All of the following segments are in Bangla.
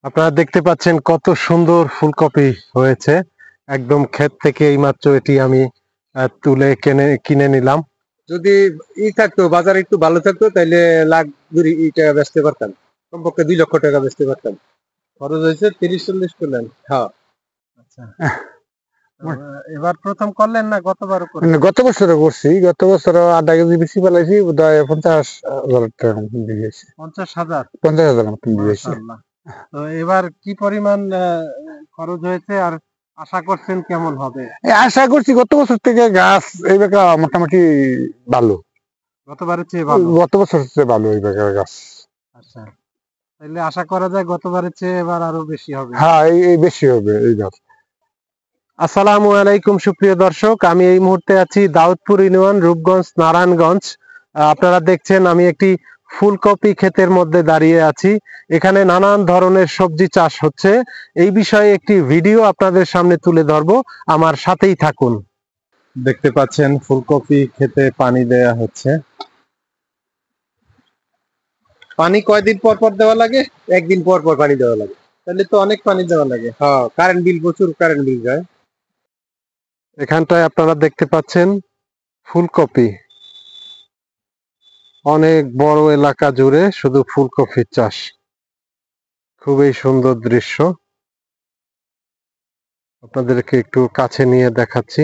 আপনারা দেখতে পাচ্ছেন কত সুন্দর ফুলকপি হয়েছে। একদম ক্ষেত থেকে এইমাত্র এটি আমি তুলে কিনে নিলাম। যদি থাকতো, বাজার একটু ভালো থাকতো, তাহলে লাখ 2 টাকা বেচতে পারতাম, কমপক্ষে 2 লক্ষ টাকা বেচতে পারতাম। খরচ হয়েছে 30-40 করলেন। হ্যাঁ, আচ্ছা। এবার প্রথম করলেন না গতবার? গত বছরও করছি, গত বছর 8 কেজি বেশি ফেলাইছি, বোধহয় 50,000 টাকা মতন দিয়েছি। 50,000 মতন দিয়েছি। তো এবার কি পরিমাণ খরচ হয়েছে আর আশা করছেন কেমন হবে? আশা করছি গত বছর থেকে গাছ এই বেকা মোটামুটি ভালো, গতবারের চেয়ে ভালো। গত বছরের চেয়ে ভালো এই বেকার গাছ। আচ্ছা, তাহলে আশা করা যায় গতবারের চেয়ে এবার আরো বেশি হবে। হ্যাঁ, এই বেশি হবে এই গাছ। আসসালামু আলাইকুম সুপ্রিয় দর্শক, আমি এই মুহূর্তে আছি দাউদপুর ইউনিয়ন, রূপগঞ্জ, নারায়ণগঞ্জ। আপনারা দেখছেন আমি একটি ফুলকপি ক্ষেতের মধ্যে দাঁড়িয়ে আছি। এখানে নানান ধরনের সবজি চাষ হচ্ছে। এই বিষয়ে একটি ভিডিও আপনাদের সামনে তুলে ধরবো, আমার সাথেই থাকুন। দেখতে পাচ্ছেন ফুলকপি ক্ষেতে পানি দেয়া হচ্ছে। পানি কয়দিন পর পর দেওয়া লাগে? একদিন পর পর পানি দেওয়া লাগে। তাহলে তো অনেক পানি দেওয়া লাগে। হ্যাঁ, কারেন্ট বিল, প্রচুর কারেন্ট বিল যায়। এখানটায় আপনারা দেখতে পাচ্ছেন ফুলকপি, অনেক বড় এলাকা জুড়ে শুধু ফুলকপির চাষ। খুবই সুন্দর দৃশ্য, আপনাদেরকে একটু কাছে নিয়ে দেখাচ্ছি।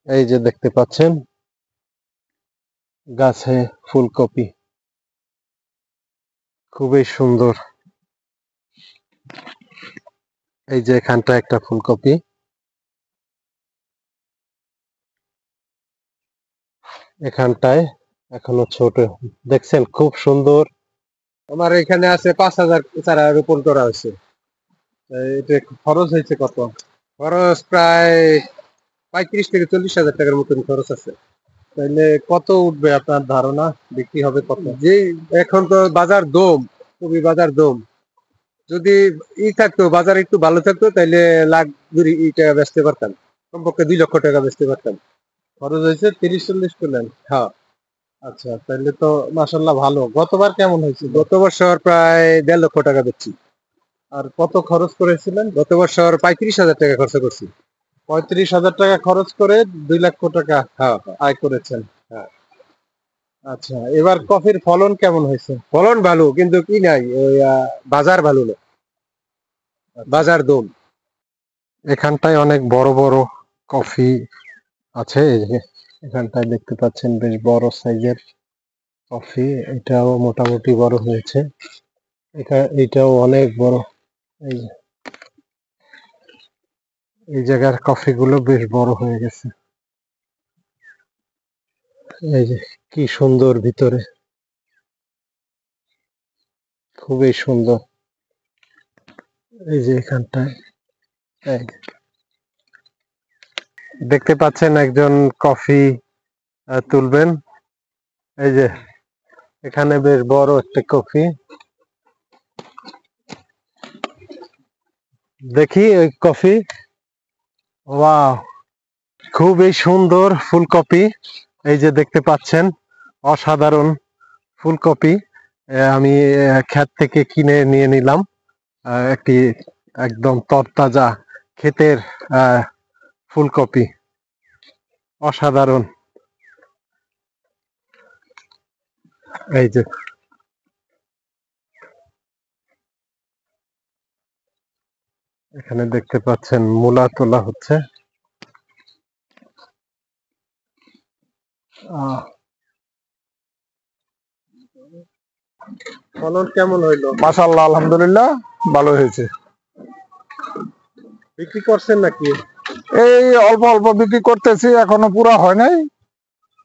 এই যে দেখতে পাচ্ছেন গাছে ফুলকপি, খুবই সুন্দর। এই যে এখানটা একটা ফুলকপি, এখানটায় এখনো ছোট, দেখছেন খুব সুন্দর। আমার এখানে আছে 5,000 চারা রোপণ করা হয়েছে। এটা খরচ হয়েছে কত? খরচ প্রায় 35,000 থেকে 40,000 টাকার মতন খরচ আছে। তাহলে কত উঠবে আপনার ধারণা? বিক্রি হবে কত? যে এখন তো বাজার দম, খুবই বাজার দম। যদি থাকতো, বাজার একটু ভালো থাকতো, তাহলে লাখ 2 টাকা বেচতে পারতাম, কমপক্ষে 2 লক্ষ টাকা বেচতে পারতাম। খরচ হয়েছে 30-40 করলেন। হ্যাঁ, আচ্ছা, তাহলে তো মাশাল্লাহ ভালো। গতবার কেমন হয়েছিল? গত বছর প্রায় 1.5 লক্ষ টাকা বেচছি। আর কত খরচ করেছিলেন? গত বছর 35,000 টাকা খরচ করছি। 35,000 টাকা খরচ করে 2 লক্ষ টাকা আয় করেছেন। হ্যাঁ, আচ্ছা, এবার কফির ফলন কেমন হয়েছে? ফলন ভালো, কিন্তু কি নাই, ওই বাজার ভালো না, বাজার দম। এখানটায় অনেক বড় বড় কফি আছে। এই যে এখানটায় দেখতে পাচ্ছেন বেশ বড় সাইজের কফি, এটাও মোটামুটি বড় হয়েছে। এটাও অনেক বড়। এই এই জায়গার কফি গুলো বেশ বড় হয়ে গেছে। এই যে কি সুন্দর ভিতরে, খুবই সুন্দর। এই যে এখানটায় দেখতে পাচ্ছেন একজন কফি তুলবেন। এই যে এখানে বেশ বড় একটা কফি, দেখি ওই কফি। ওয়াও, খুবই সুন্দর ফুলকপি। এই যে দেখতে পাচ্ছেন অসাধারণ ফুলকপি। আমি ক্ষেত থেকে কিনে নিয়ে নিলাম একটি একদম তরতাজা ক্ষেতের ফুলকপি, অসাধারণ। এই যে এখানে দেখতে পাচ্ছেন মূলা তোলা হচ্ছে। ফলন কেমন হইলো? মাশাআল্লাহ, আলহামদুলিল্লাহ ভালো হয়েছে। বিক্রি করছেন নাকি? এই অল্প অল্প বিক্রি করতেছি, এখনো পুরা হয় নাই,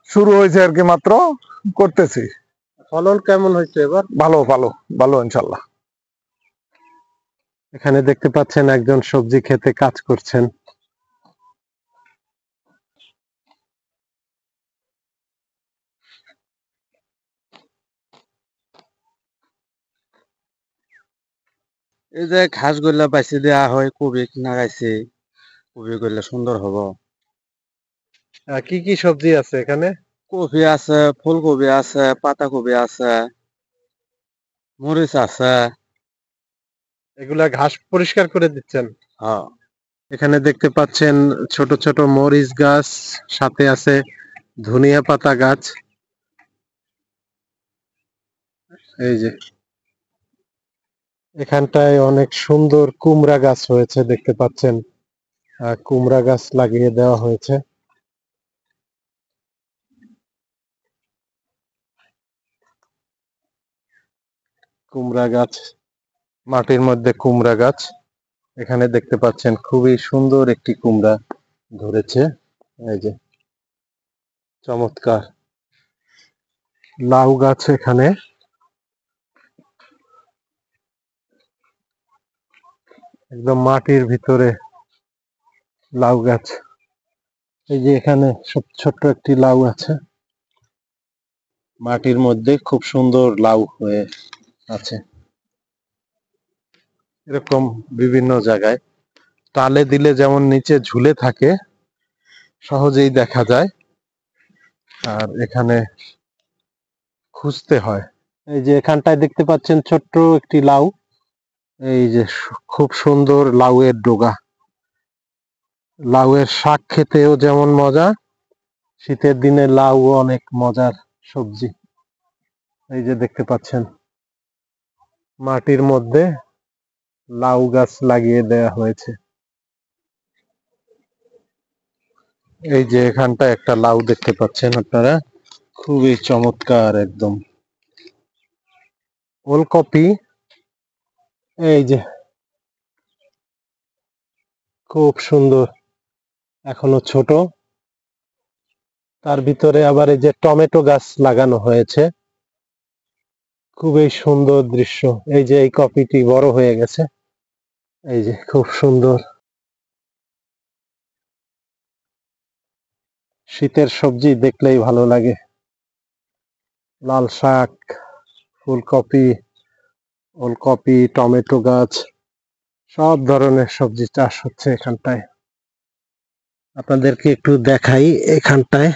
শুরু হয়েছে আর কি, মাত্র করতেছি। ফলন কেমন হয়েছে এবার? ভালো ভালো ভালো ইনশাল্লাহ। এখানে দেখতে পাচ্ছেন একজন সবজি খেতে কাজ করছেন। এই যে ঘাস গুলা বাইছে দেওয়া হয়, কবি লাগাইছে, কবি গুলা সুন্দর হব। কি কি সবজি আছে এখানে? কপি আছে, ফুলকপি আছে, পাতা কপি আছে, মরিচ আছে, এগুলা ঘাস পরিষ্কার করে দিচ্ছেন। হ্যাঁ। এখানে দেখতে পাচ্ছেন ছোট ছোট মরিচ গাছ, সাথে আছে ধনিয়া পাতা গাছ। এই যে এখানটায় অনেক সুন্দর কুমড়া গাছ হয়েছে দেখতে পাচ্ছেন। কুমড়া গাছ লাগিয়ে দেওয়া হয়েছে। কুমড়া গাছ, মাটির মধ্যে কুমড়া গাছ। এখানে দেখতে পাচ্ছেন খুবই সুন্দর একটি কুমড়া ধরেছে। এই যে চমৎকার লাউ গাছ এখানে। একদম মাটির ভিতরে লাউ গাছ। এই যে এখানে ছোট্ট একটি লাউ আছে, মাটির মধ্যে খুব সুন্দর লাউ হয়ে আছে। এরকম বিভিন্ন জায়গায় টালে দিলে যেমন নিচে ঝুলে থাকে, সহজেই দেখা যায়, আর এখানে খুঁজতে হয়। এই যে এখানটায় দেখতে পাচ্ছেন ছোট্ট একটি লাউ। এই যে খুব সুন্দর লাউয়ের ডগা। লাউয়ের শাক খেতেও যেমন মজা, শীতের দিনে লাউ অনেক মজার সবজি। এই যে দেখতে পাচ্ছেন মাটির মধ্যে লাউ গাছ লাগিয়ে দেয়া হয়েছে। এই যে এখানটা একটা লাউ দেখতে পাচ্ছেন আপনারা, খুবই চমৎকার একদম। ওলকপি, এই যে খুব সুন্দর, এখনো ছোট। তার ভিতরে আবার এই যে টমেটো গাছ লাগানো হয়েছে। খুবই সুন্দর দৃশ্য। এই যে এই কপিটি বড় হয়ে গেছে। এই যে খুব সুন্দর। শীতের সবজি দেখলেই ভালো লাগে। লাল শাক, ফুলকপি, ওলকপি, টমেটো গাছ, সব ধরনের সবজি চাষ হচ্ছে এখানটায়। আপনাদেরকে একটু দেখাই এখানটায়।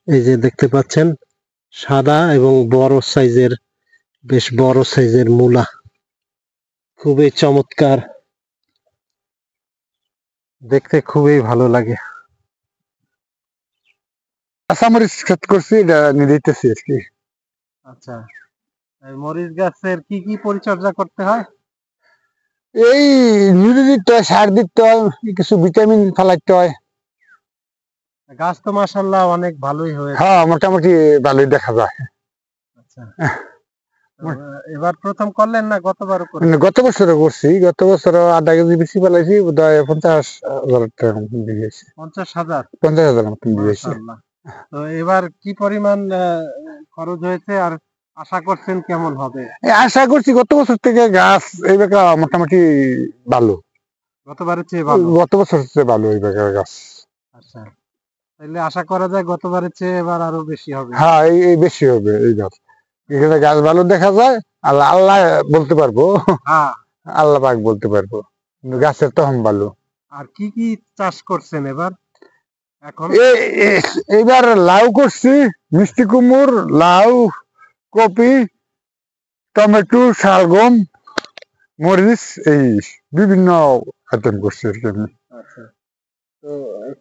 এই যে দেখতে পাচ্ছেন সাদা এবং বড় সাইজের, বেশ বড় সাইজের মূলা, খুবই চমৎকার, দেখতে খুবই ভালো লাগে। কাঁচামরিচ ক্ষেত করছি, এটা নিয়ে দিতেছি আর কি। আচ্ছা, এই মরিচ গাছের কি কি পরিচর্যা করতে হয়? এই নিড়ি দিতে হয়, সার দিতে হয়, কিছু ভিটামিন ফেলাইতে হয়। গাছ তো মাশাআল্লাহ অনেক ভালোই হয়েছে। হ্যাঁ, মোটামুটি ভালোই দেখা যায়। আচ্ছা, তো এবার প্রথম করলেন না গতবারও করলেন? মানে গত বছরে করছি, গত বছর আধা কেজি বেশি ফেলাইছি, বোধহয় 50,000 টাকা মতন দিয়েছি। 50,000? 50,000 মতন দিয়েছি। মাশাআল্লাহ। তো এবার কি পরিমাণ খরচ হয়েছে, আর আশা করছেন কেমন হবে? আশা করছি গত বছর থেকে গাছ এই বেকা মোটামুটি ভালো, গতবারের চেয়ে ভালো? গত বছর চেয়ে ভালো এই বেকার গাছ। আচ্ছা, তাহলে আশা করা যায় গতবারের চেয়ে এবার আরো বেশি হবে। হ্যাঁ, এই বেশি হবে এই গাছ। এখানে গাছ ভালো দেখা যায়, আল্লাহ আল্লাহ বলতে পারবো। হ্যাঁ। আল্লাহ পাক বলতে পারবো, কিন্তু গাছের তখন ভালো। আর কি কি চাষ করছেন এবার এখন? এইবার লাউ করছি, মিষ্টি কুমড়, লাউ, কপি, টমেটো, শালগম, মরিচ, এই বিভিন্ন আইটেম করছি আর কি আমি। আচ্ছা, তো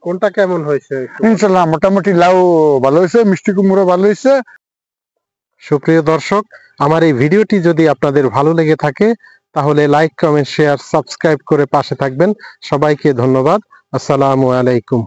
কোনটা কেমন হয়েছে? ইনশাল্লাহ মোটামুটি লাউ ভালো হয়েছে, মিষ্টি কুমড়ো ভালো হয়েছে। সুপ্রিয় দর্শক, আমার এই ভিডিওটি যদি আপনাদের ভালো লেগে থাকে তাহলে লাইক, কমেন্ট, শেয়ার, সাবস্ক্রাইব করে পাশে থাকবেন। সবাইকে ধন্যবাদ। আসসালামু আলাইকুম।